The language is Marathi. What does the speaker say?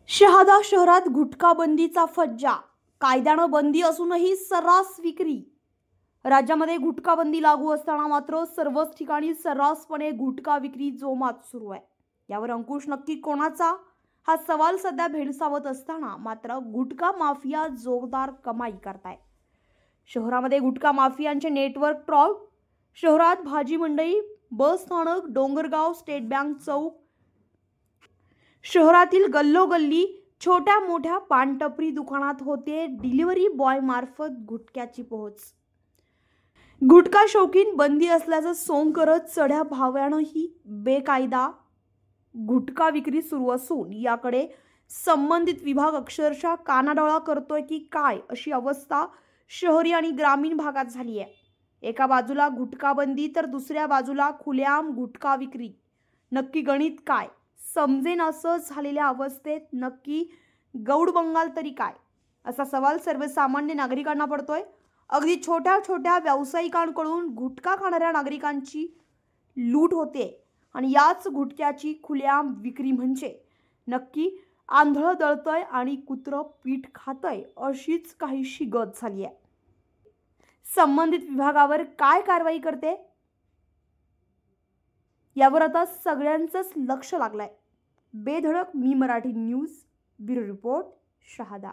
शहादा शहरात गुटखा बंदीचा फज्जा, कायद्यानं बंदी असूनही सर्रास विक्री। राज्यामध्ये गुटखा बंदी लागू असताना मात्र सर्वच ठिकाणी सर्रासपणे गुटखा विक्री जोमात सुरू आहे। यावर अंकुश नक्की कोणाचा हा सवाल सध्या भेडसावत असताना मात्र गुटखा माफिया जोरदार कमाई करताय। शहरामध्ये गुटखा माफियांचे नेटवर्क ट्रॉल, शहरात भाजी मंडई, बस स्थानक, डोंगरगाव, स्टेट बँक चौक, शहरातील गल्लोगल्ली, छोट्या मोठ्या पानटपरी दुकानात होते डिलिव्हरी बॉय मार्फत गुटख्याची पोहोच। गुटखा शौकीन बंदी असल्याचं सोंग करत चढ्या भाव्यानंही बेकायदा गुटखा विक्री सुरू असून याकडे संबंधित विभाग अक्षरशः कानाडोळा करतोय की काय अशी अवस्था शहरी आणि ग्रामीण भागात झाली आहे। एका बाजूला गुटखा बंदी तर दुसऱ्या बाजूला खुलेआम गुटखा विक्री। नक्की गणित काय समजेन असं झालेल्या अवस्थेत नक्की गौड बंगाल तरी काय असा सवाल सर्वसामान्य नागरिकांना पडतोय। अगदी छोट्या छोट्या व्यावसायिकांकडून गुटखा खाणाऱ्या नागरिकांची लूट होते आणि याच गुटख्याची खुलेआम विक्री म्हणजे नक्की आंधळं दळतंय आणि कुत्रं पीठ खातंय अशीच काहीशी गत झाली आहे। संबंधित विभागावर काय कारवाई करते यावर आता सगळ्यांचंच लक्ष लागलंय। बेधडक मी Marathi news, bureau report, Shahada.